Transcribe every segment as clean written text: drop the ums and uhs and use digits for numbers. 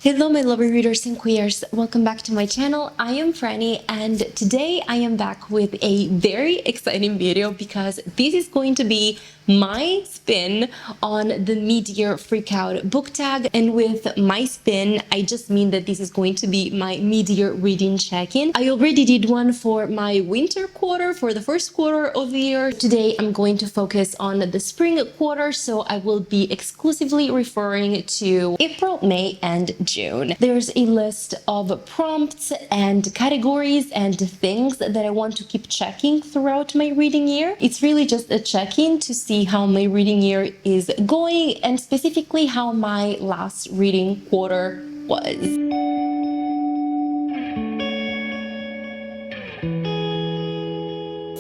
Hello my lovely readers and queers, welcome back to my channel. I am Franny and today I am back with a very exciting video because this is going to be my spin on the mid-year freakout book tag. And with my spin, I just mean that this is going to be my mid-year reading check-in. I already did one for my winter quarter, for the first quarter of the year. Today I'm going to focus on the spring quarter, so I will be exclusively referring to April, May, and June. There's a list of prompts and categories and things that I want to keep checking throughout my reading year. It's really just a check-in to see how my reading year is going and specifically how my last reading quarter was.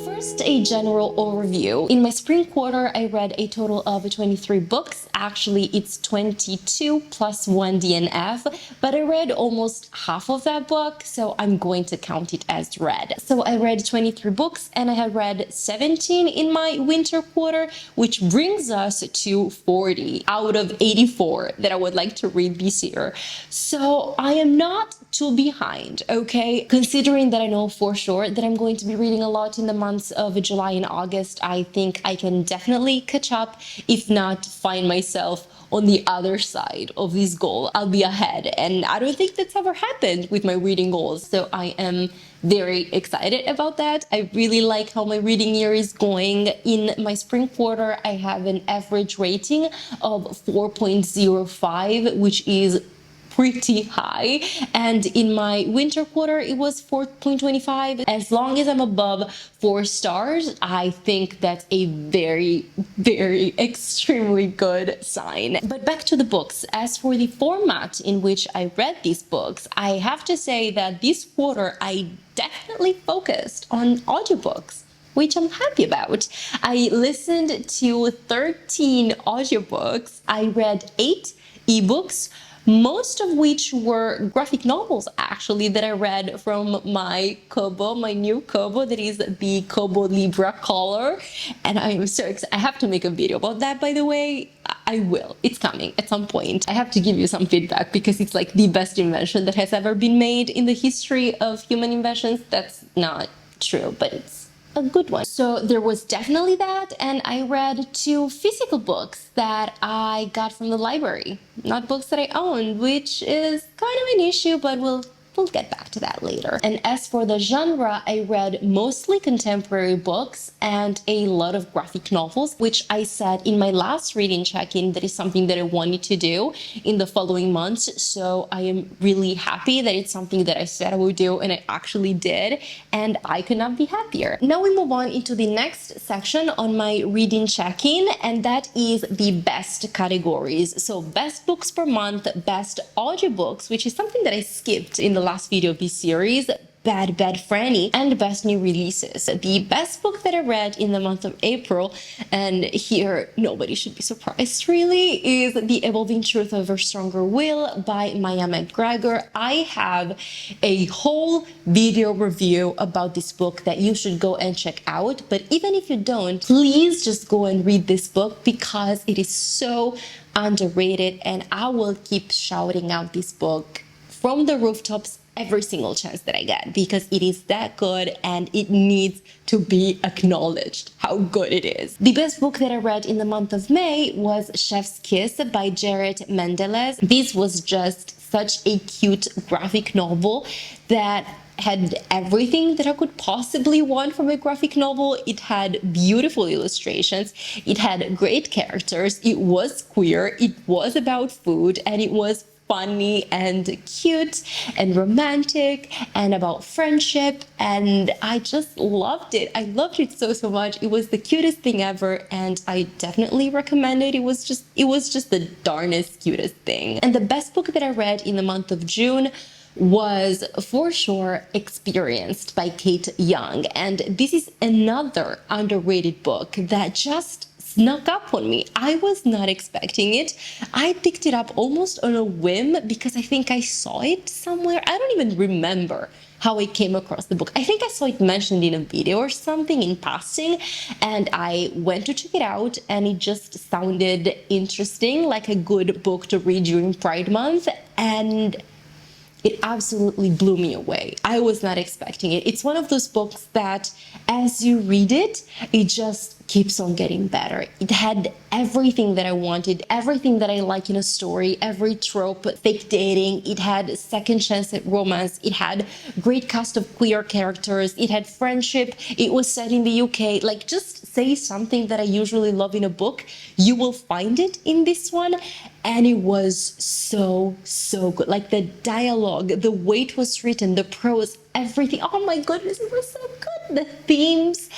First, a general overview. In my spring quarter, I read a total of 23 books. Actually, it's 22 plus 1 DNF, but I read almost half of that book, so I'm going to count it as read. So I read 23 books and I had read 17 in my winter quarter, which brings us to 40 out of 84 that I would like to read this year. So I am not too behind, okay? Considering that I know for sure that I'm going to be reading a lot in the months of July and August, I think I can definitely catch up, if not find myself on the other side of this goal. I'll be ahead, and I don't think that's ever happened with my reading goals, so I am very excited about that. I really like how my reading year is going. In my spring quarter, I have an average rating of 4.05, which is pretty high, and in my winter quarter it was 4.25. As long as I'm above 4 stars, I think that's a very extremely good sign. But back to the books. As for the format in which I read these books, I have to say that this quarter I definitely focused on audiobooks, which I'm happy about. I listened to 13 audiobooks. I read 8 ebooks, most of which were graphic novels, actually, that I read from my Kobo, my new Kobo, that is the Kobo Libra color. And I am so excited. I have to make a video about that, by the way. I will. It's coming at some point. I have to give you some feedback because it's like the best invention that has ever been made in the history of human inventions. That's not true, but it's a good one. So there was definitely that, and I read 2 physical books that I got from the library, not books that I own, which is kind of an issue, but we'll get back to that later. And as for the genre, I read mostly contemporary books and a lot of graphic novels, which I said in my last reading check-in that is something that I wanted to do in the following months. So I am really happy that it's something that I said I would do and I actually did, and I could not be happier. Now we move on into the next section on my reading check-in, and that is the best categories. So best books per month, best audiobooks, which is something that I skipped in the last video of this series, Bad Franny, and best new releases. The best book that I read in the month of April, and here nobody should be surprised really, is The Evolving Truth of a Stronger Will by Maya McGregor. I have a whole video review about this book that you should go and check out, but even if you don't, please just go and read this book because it is so underrated, and I will keep shouting out this book from the rooftops every single chance that I get because it is that good and it needs to be acknowledged how good it is. The best book that I read in the month of May was Chef's Kiss by Jared Mendelez. This was just such a cute graphic novel that had everything that I could possibly want from a graphic novel. It had beautiful illustrations, it had great characters, it was queer, it was about food, and it was funny and cute and romantic and about friendship, and I just loved it. I loved it so much. It was the cutest thing ever, and I definitely recommend it. It was just the darnest cutest thing. And the best book that I read in the month of June was for sure Experienced by Kate Young, and this is another underrated book that just snuck up on me. I was not expecting it. I picked it up almost on a whim because I think I saw it somewhere. I don't even remember how I came across the book. I think I saw it mentioned in a video or something in passing, and I went to check it out, and it just sounded interesting, like a good book to read during Pride Month, and it absolutely blew me away. I was not expecting it. It's one of those books that as you read it, it just keeps on getting better. It had everything that I wanted, everything that I like in a story, every trope, fake dating. It had second chance at romance. It had great cast of queer characters. It had friendship. It was set in the UK. Like, just say something that I usually love in a book, you will find it in this one. And it was so good. Like, the dialogue, the way it was written, the prose, everything. Oh my goodness, it was so good. The themes,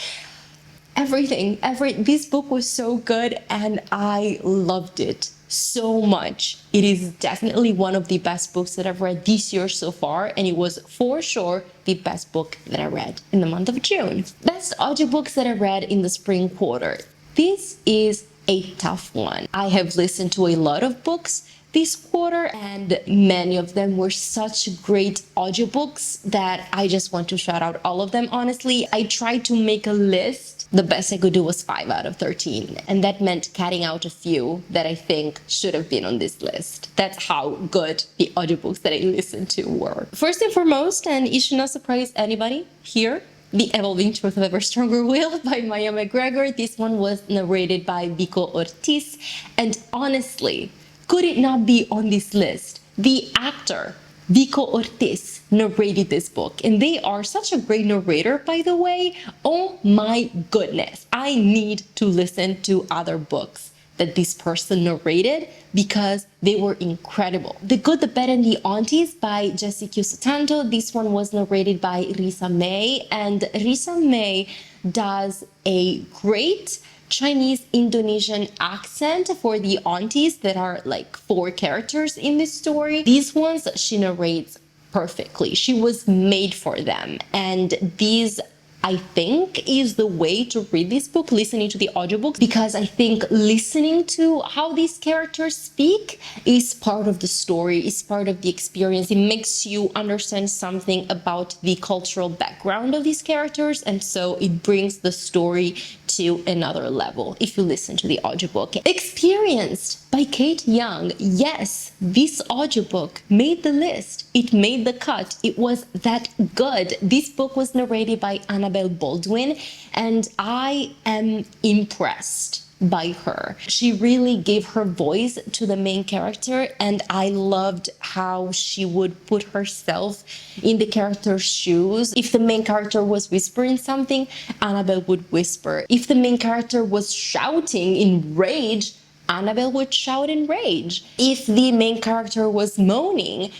everything. This book was so good, and I loved it so much. It is definitely one of the best books that I've read this year so far, and it was for sure the best book that I read in the month of June. Best audiobooks that I read in the spring quarter. This is a tough one. I have listened to a lot of books this quarter, and many of them were such great audiobooks that I just want to shout out all of them. Honestly, I tried to make a list. The best I could do was 5 out of 13, and that meant cutting out a few that I think should have been on this list. That's how good the audiobooks that I listened to were. First and foremost, and it should not surprise anybody here, The Evolving Truth of Ever Stronger Will by Maya McGregor. This one was narrated by Vico Ortiz, and honestly, could it not be on this list? The actor Vico Ortiz narrated this book, and they are such a great narrator, by the way. Oh my goodness, I need to listen to other books that this person narrated because they were incredible. The Good, the Bad, and the Aunties by Jessie Q. Sutanto. This one was narrated by Risa May, and Risa May does a great Chinese Indonesian accent for the aunties that are like 4 characters in this story. These ones she narrates perfectly. She was made for them, and these, I think, is the way to read this book, listening to the audiobooks, because I think listening to how these characters speak is part of the story, is part of the experience. It makes you understand something about the cultural background of these characters, and so it brings the story to another level if you listen to the audiobook. Experienced by Kate Young. Yes, this audiobook made the list. It made the cut. It was that good. This book was narrated by Annabelle Baldwin, and I am impressed by her. She really gave her voice to the main character, and I loved how she would put herself in the character's shoes. If the main character was whispering something, Annabelle would whisper. If the main character was shouting in rage, Annabelle would shout in rage. If the main character was moaning,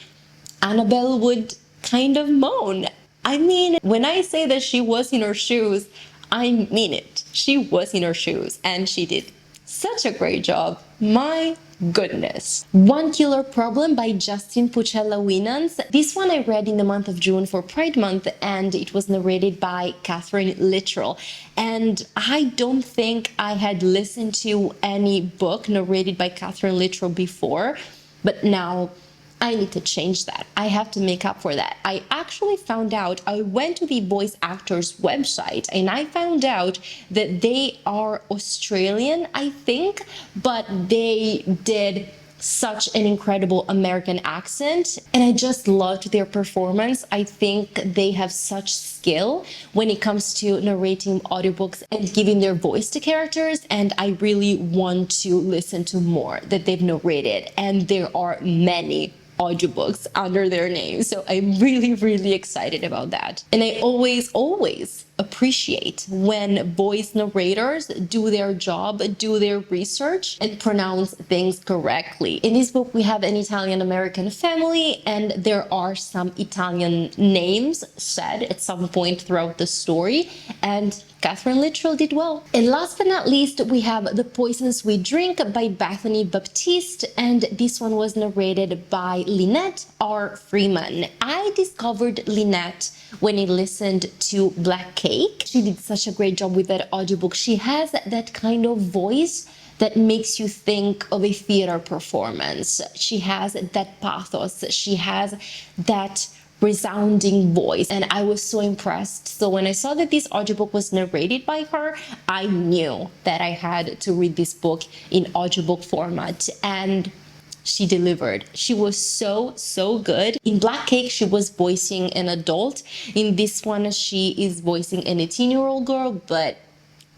Annabelle would kind of moan. I mean, when I say that she was in her shoes, I mean it. She was in her shoes, and she did such a great job. My goodness. One Killer Problem by Justin Pucella Winans. This one I read in the month of June for Pride Month, and it was narrated by Catherine Littrell. And I don't think I had listened to any book narrated by Catherine Littrell before, but now I need to change that. I have to make up for that. I actually found out, I went to the voice actors website, and I found out that they are Australian, I think, but they did such an incredible American accent, and I just loved their performance. I think they have such skill when it comes to narrating audiobooks and giving their voice to characters, and I really want to listen to more that they've narrated, and there are many audiobooks under their name, so I'm really excited about that. And I always appreciate when voice narrators do their job, do their research, and pronounce things correctly. In this book, we have an Italian-American family, and there are some Italian names said at some point throughout the story, and Catherine Littrell did well. And last but not least, we have The Poisons We Drink by Bethany Baptiste, and this one was narrated by Lynette R. Freeman. I discovered Lynette when I listened to Black Cake. She did such a great job with that audiobook. She has that kind of voice that makes you think of a theater performance. She has that pathos. She has that resounding voice, and I was so impressed. So when I saw that this audiobook was narrated by her, I knew that I had to read this book in audiobook format, and she delivered. She was so good. In Black Cake, she was voicing an adult. In this one, she is voicing an 18-year-old girl, but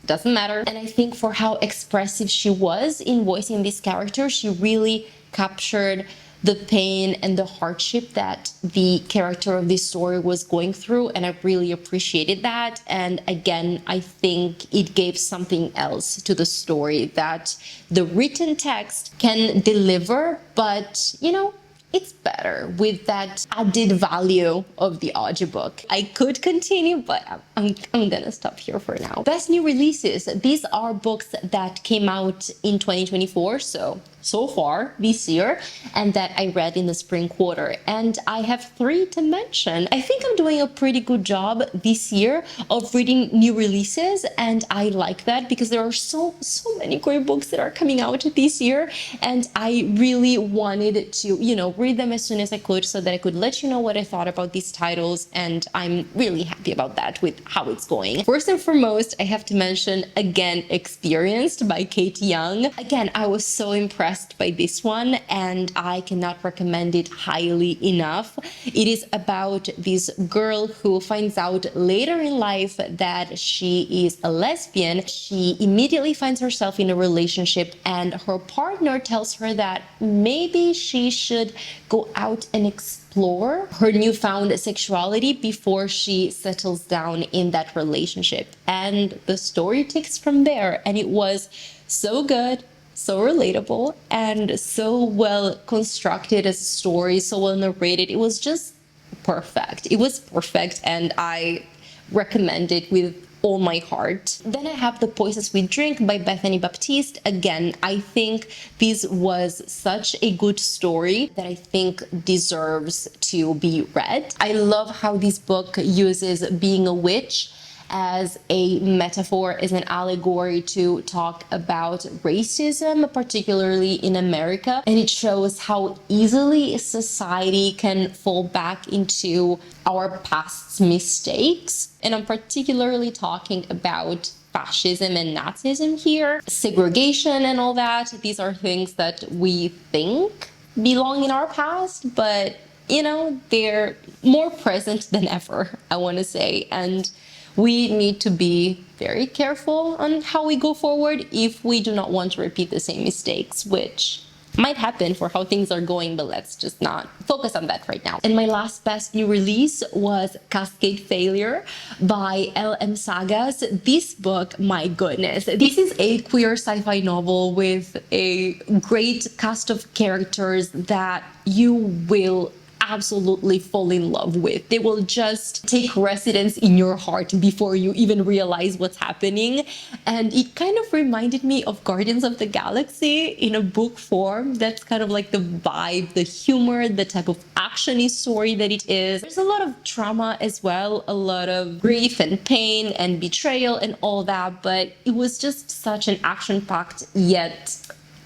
doesn't matter. And I think for how expressive she was in voicing this character, she really captured the pain and the hardship that the character of this story was going through, and I really appreciated that. And again, I think it gave something else to the story that the written text can deliver, but you know, it's better with that added value of the audiobook. I could continue, but I'm gonna stop here for now. Best new releases. These are books that came out in 2024, so far this year, and that I read in the spring quarter. And I have 3 to mention. I think I'm doing a pretty good job this year of reading new releases, and I like that because there are so many great books that are coming out this year, and I really wanted to, you know, read them as soon as I could so that I could let you know what I thought about these titles, and I'm really happy about that with how it's going. First and foremost, I have to mention again Experienced by Kate Young. Again, I was so impressed by this one, and I cannot recommend it highly enough. It is about this girl who finds out later in life that she is a lesbian. She immediately finds herself in a relationship, and her partner tells her that maybe she should go out and explore her newfound sexuality before she settles down in that relationship. And the story takes from there, and it was so good, so relatable, and so well constructed as a story, so well narrated. It was just perfect. It was perfect, and I recommend it with all my heart. Then I have The Poisons We Drink by Bethany Baptiste. Again, I think this was such a good story that I think deserves to be read. I love how this book uses being a witch as a metaphor, as an allegory to talk about racism, particularly in America. And it shows how easily society can fall back into our past's mistakes. And I'm particularly talking about fascism and Nazism here, segregation and all that. These are things that we think belong in our past, but you know, they're more present than ever, I want to say. And we need to be very careful on how we go forward if we do not want to repeat the same mistakes, which might happen for how things are going, but let's just not focus on that right now. And my last best new release was Cascade Failure by L.M. Sagas. This book, my goodness, this is a queer sci-fi novel with a great cast of characters that you will absolutely fall in love with. They will just take residence in your heart before you even realize what's happening. And it kind of reminded me of Guardians of the Galaxy in a book form. That's kind of like the vibe, the humor, the type of action-y story that it is. There's a lot of trauma as well, a lot of grief and pain and betrayal and all that, but it was just such an action-packed yet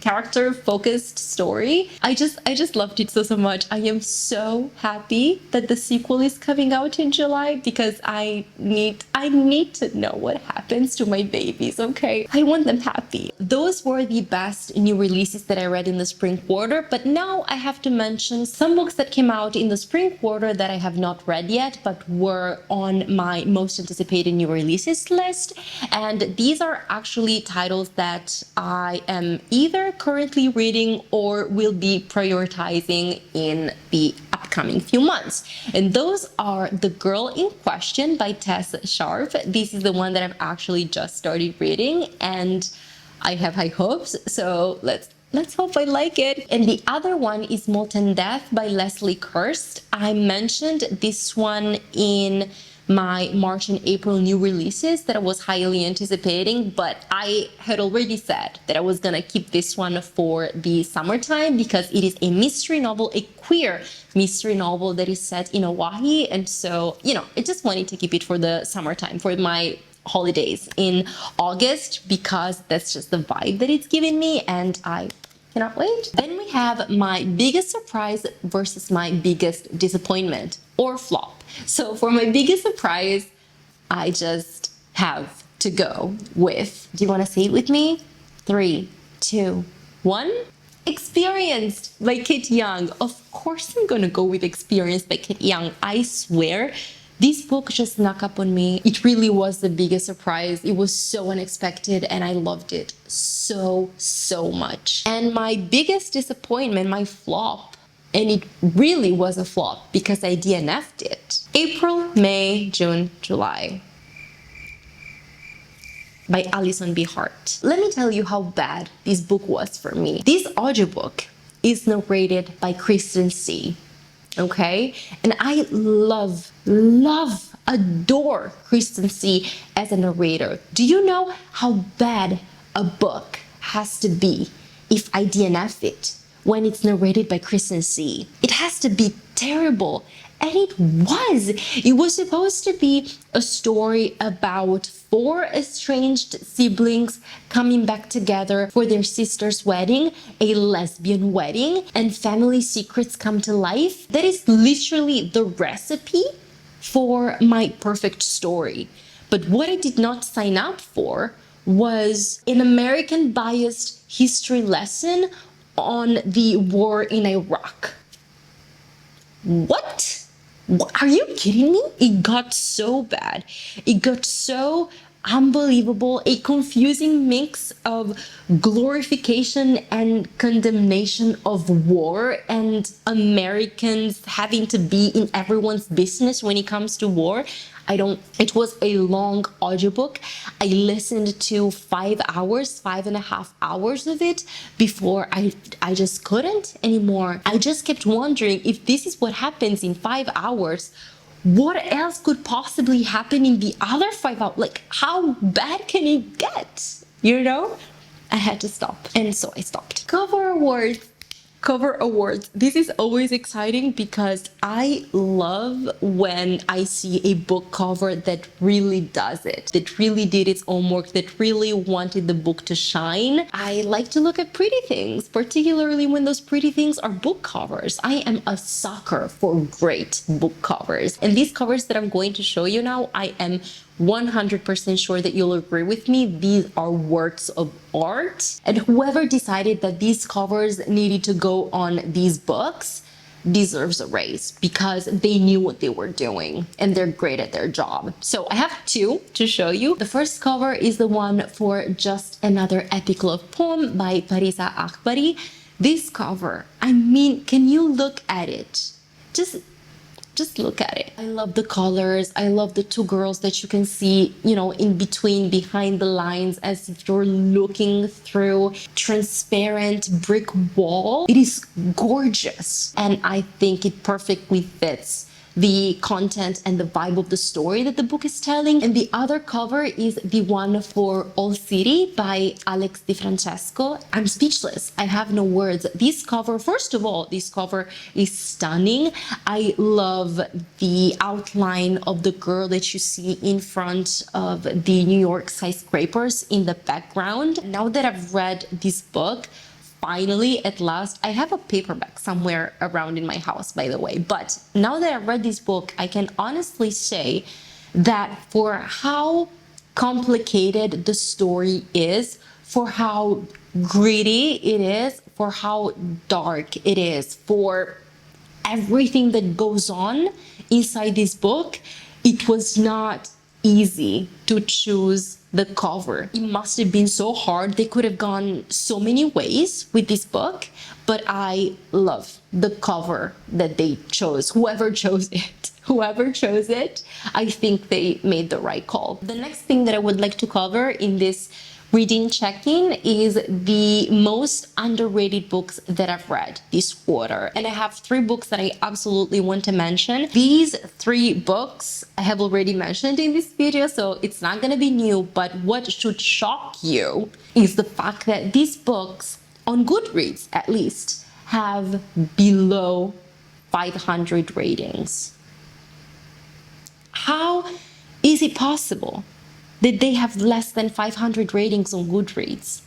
character-focused story. I just loved it so much. I am so happy that the sequel is coming out in July because I need to know what happens to my babies, okay? I want them happy. Those were the best new releases that I read in the spring quarter, but now I have to mention some books that came out in the spring quarter that I have not read yet, but were on my most anticipated new releases list. And these are actually titles that I am either currently reading or will be prioritizing in the upcoming few months. And those are The Girl in Question by Tess Sharp. This is the one that I've actually just started reading, and I have high hopes, so let's hope I like it. And the other one is Molten Death by Leslie Kirst. I mentioned this one in my March and April new releases that I was highly anticipating, but I had already said that I was gonna keep this one for the summertime because it is a mystery novel, a queer mystery novel that is set in Hawaii. And so, you know, I just wanted to keep it for the summertime, for my holidays in August, because that's just the vibe that it's giving me, and I Cannot wait. Then we have my biggest surprise versus my biggest disappointment or flop. So for my biggest surprise, I just have to go with, do you want to say it with me? 3, 2, 1. Experienced by Kit Young. Of course I'm gonna go with Experienced by Kit Young. I swear, this book just snuck up on me. It really was the biggest surprise. It was so unexpected and I loved it so much. And my biggest disappointment, my flop, and it really was a flop because I DNF'd it. April, May, June, July by Alison B. Hart. Let me tell you how bad this book was for me. This audiobook is narrated by Kristen C. Okay? And I love, adore Kristen C as a narrator. Do you know how bad a book has to be if I DNF it when it's narrated by Kristen C? It has to be terrible. And it was. It was supposed to be a story about 4 estranged siblings coming back together for their sister's wedding, a lesbian wedding, and family secrets come to life. That is literally the recipe for my perfect story. But what I did not sign up for was an American biased history lesson on the war in Iraq. What? Are you kidding me? It got so bad. It got so unbelievable, a confusing mix of glorification and condemnation of war and Americans having to be in everyone's business when it comes to war. It was a long audiobook. I listened to 5.5 hours of it before I just couldn't anymore. I just kept wondering, if this is what happens in 5 hours, what else could possibly happen in the other 5 hours? Like, how bad can it get? You know? I had to stop. And so I stopped. Cover awards. This is always exciting because I love when I see a book cover that really does it, that really did its own work, that really wanted the book to shine. I like to look at pretty things, particularly when those pretty things are book covers. I am a sucker for great book covers. And these covers that I'm going to show you now, I am 100% sure that you'll agree with me. These are works of art. And whoever decided that these covers needed to go on these books deserves a raise because they knew what they were doing and they're great at their job. So I have 2 to show you. The first cover is the one for Just Another Epic Love Poem by Parisa Akbari. This cover, I mean, can you look at it? Just look at it. I love the colors. I love the 2 girls that you can see, you know, in between, behind the lines, as if you're looking through transparent brick wall. It is gorgeous. And I think it perfectly fits the content and the vibe of the story that the book is telling. And the other cover is the one for All City by Alex Di Francesco. I'm speechless. I have no words. This cover, first of all, this cover is stunning. I love the outline of the girl that you see in front of the New York skyscrapers in the background. Now that I've read this book, finally, at last, I have a paperback somewhere around in my house, by the way. But now that I've read this book, I can honestly say that for how complicated the story is, for how gritty it is, for how dark it is, for everything that goes on inside this book, it was not easy to choose the cover. It must have been so hard. They could have gone so many ways with this book, but I love the cover that they chose. Whoever chose it, I think they made the right call. The next thing that I would like to cover in this reading check-in is the most underrated books that I've read this quarter. And I have 3 books that I absolutely want to mention. These 3 books I have already mentioned in this video, so it's not gonna be new, but what should shock you is the fact that these books, on Goodreads at least, have below 500 ratings. How is it possible that they have less than 500 ratings on Goodreads?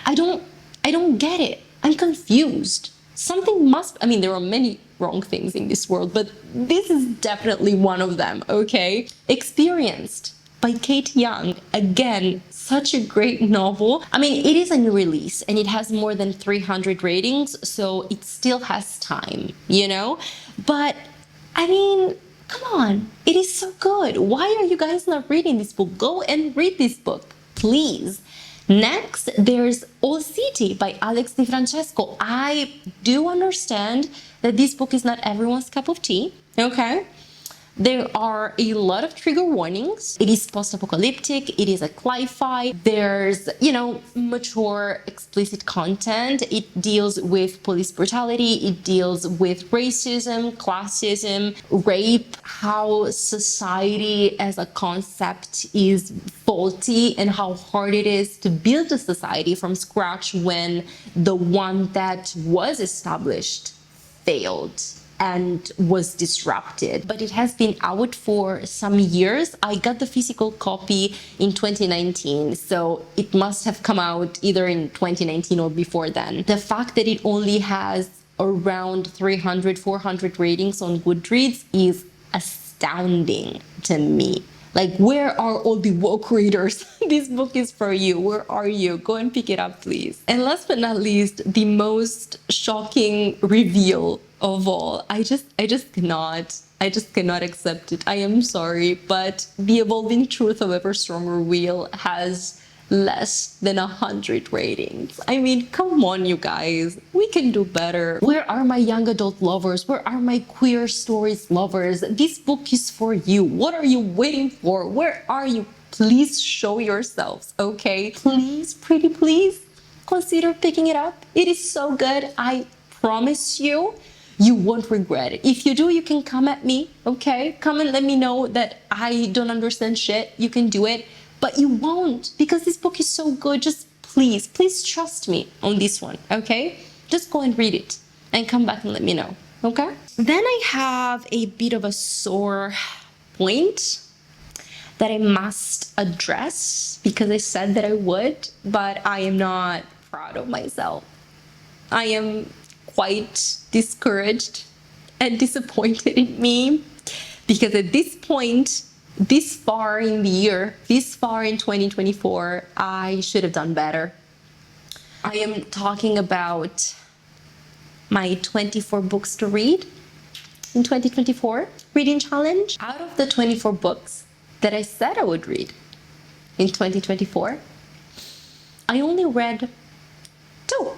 I don't get it. I'm confused. Something must, I mean, there are many wrong things in this world, but this is definitely one of them, okay? Experienced by Kate Young. Again, such a great novel. I mean, it is a new release and it has more than 300 ratings, so it still has time, you know? But I mean, come on, it is so good. Why are you guys not reading this book? Go and read this book, please. Next, there's All City by Alex Di Francesco. I do understand that this book is not everyone's cup of tea, okay? There are a lot of trigger warnings. It is post-apocalyptic, it is a cli-fi. There's, you know, mature, explicit content. It deals with police brutality, it deals with racism, classism, rape, how society as a concept is faulty and how hard it is to build a society from scratch when the one that was established failed and was disrupted. But it has been out for some years. I got the physical copy in 2019, so it must have come out either in 2019 or before then. The fact that it only has around 300, 400 ratings on Goodreads is astounding to me. Like, where are all the woke readers? This book is for you. Where are you? Go and pick it up, please. And last but not least, the most shocking reveal of all. I just cannot accept it. I am sorry, but The Evolving Truth of Ever Stronger Will has less than 100 ratings. I mean, come on, you guys. We can do better. Where are my young adult lovers? Where are my queer stories lovers? This book is for you. What are you waiting for? Where are you? Please show yourselves, okay? Please, pretty please, consider picking it up. It is so good. I promise you, you won't regret it. If you do, you can come at me, okay? Come and let me know that I don't understand shit. You can do it. But you won't, because this book is so good. Just please trust me on this one, okay? Just go and read it and come back and let me know, okay? Then I have a bit of a sore point that I must address because I said that I would, but I am not proud of myself. I am quite discouraged and disappointed in me because at this point, this far in the year, this far in 2024, I should have done better. I am talking about my 24 books to read in 2024 reading challenge. Out of the 24 books that I said I would read in 2024, I only read 2.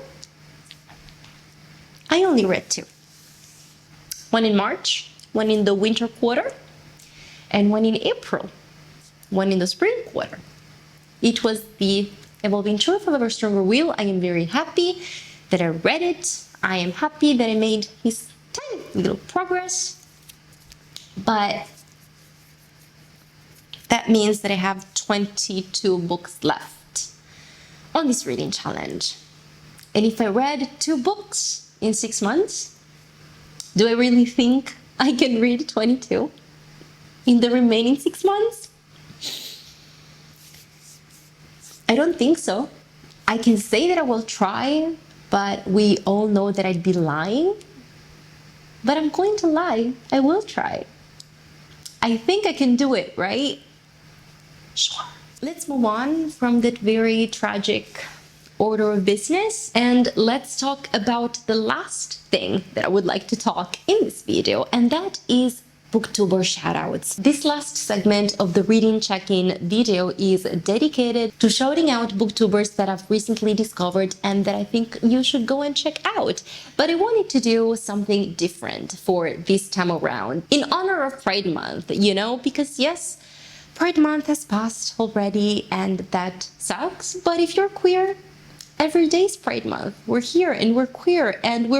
I only read 2. One in March, one in the winter quarter, and one in April, one in the spring quarter. It was The Evolving Truth of Ever Stronger Will. I am very happy that I read it. I am happy that I made this tiny little progress. But that means that I have 22 books left on this reading challenge. And if I read 2 books in 6 months, do I really think I can read 22? In the remaining 6 months? I don't think so. I can say that I will try, but we all know that I'd be lying. But I'm going to lie. I will try. I think I can do it, right? Sure. Let's move on from that very tragic order of business and let's talk about the last thing that I would like to talk in this video, and that is booktuber shoutouts. This last segment of the reading check-in video is dedicated to shouting out booktubers that I've recently discovered and that I think you should go and check out. But I wanted to do something different for this time around in honor of Pride Month, you know, because yes, Pride Month has passed already and that sucks, but if you're queer, every day's Pride Month. We're here and we're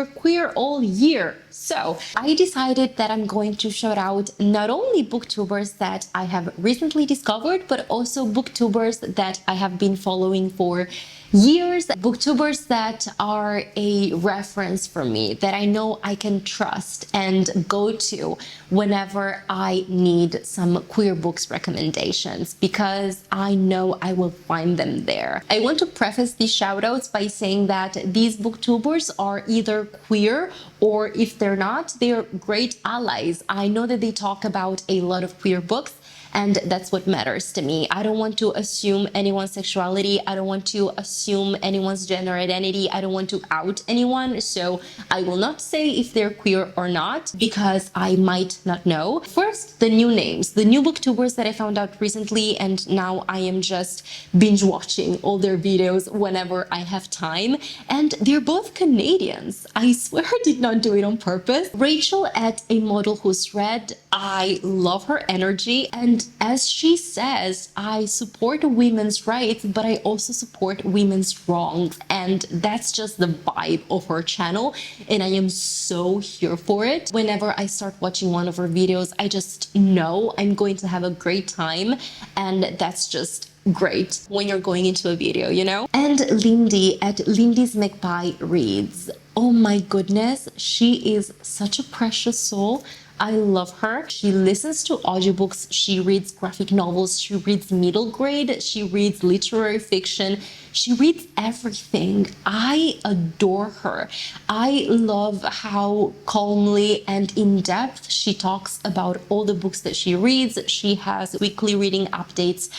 queer all year. So I decided that I'm going to shout out not only booktubers that I have recently discovered, but also booktubers that I have been following for years. Booktubers that are a reference for me, that I know I can trust and go to whenever I need some queer books recommendations, because I know I will find them there. I want to preface these shoutouts by saying that these booktubers are either queer, or if they're not, they're great allies. I know that they talk about a lot of queer books, and that's what matters to me. I don't want to assume anyone's sexuality. I don't want to assume anyone's gender identity. I don't want to out anyone. So I will not say if they're queer or not, because I might not know. First, the new names, the new booktubers that I found out recently, and now I am just binge watching all their videos whenever I have time. And they're both Canadians. I swear I did not do it on purpose. Rachel at A Model Who's Read, I love her energy, and as she says, I support women's rights, but I also support women's wrongs, and that's just the vibe of her channel, and I am so here for it. Whenever I start watching one of her videos, I just know I'm going to have a great time, and that's just great when you're going into a video, you know? And Lindy at Lindy's Magpie Reads. Oh my goodness, she is such a precious soul. I love her. She listens to audiobooks, she reads graphic novels, she reads middle grade, she reads literary fiction, she reads everything. I adore her. I love how calmly and in depth she talks about all the books that she reads. She has weekly reading updates,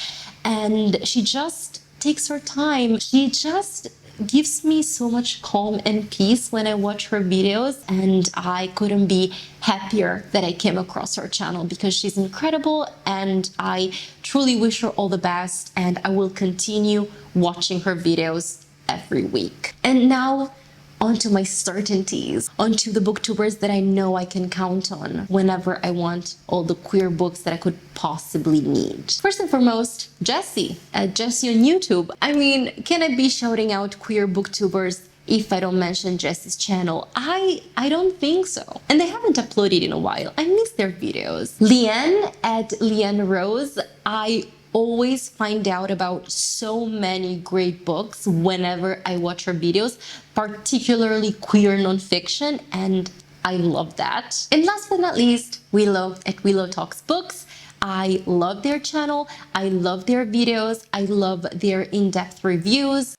and she just takes her time. She just gives me so much calm and peace when I watch her videos, and I couldn't be happier that I came across her channel, because she's incredible and I truly wish her all the best, and I will continue watching her videos every week. And now onto my certainties, onto the booktubers that I know I can count on whenever I want all the queer books that I could possibly need. First and foremost, Jessie at Jessie on YouTube. I mean, can I be shouting out queer booktubers if I don't mention Jessie's channel? I don't think so. And they haven't uploaded in a while. I miss their videos. Leanne at Leanne Rose. I always find out about so many great books whenever I watch her videos, particularly queer nonfiction, and I love that. And last but not least, Willow at Willow Talks Books. I love their channel, I love their videos, I love their in-depth reviews.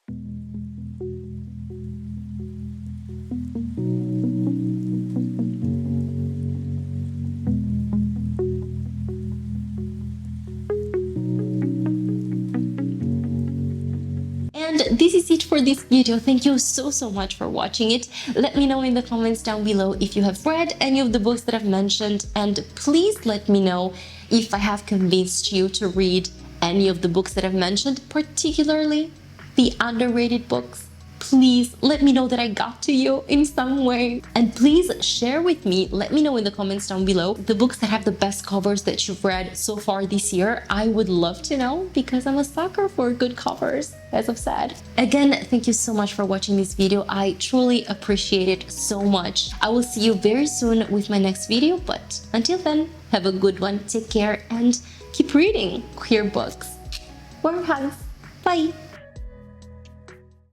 And this is it for this video. Thank you so much for watching it. Let me know in the comments down below if you have read any of the books that I've mentioned, and please let me know if I have convinced you to read any of the books that I've mentioned, particularly the underrated books. Please let me know that I got to you in some way. And please share with me, let me know in the comments down below, the books that have the best covers that you've read so far this year. I would love to know, because I'm a sucker for good covers, as I've said. Again, thank you so much for watching this video. I truly appreciate it so much. I will see you very soon with my next video, but until then, have a good one, take care, and keep reading queer books. Warm hugs. Bye.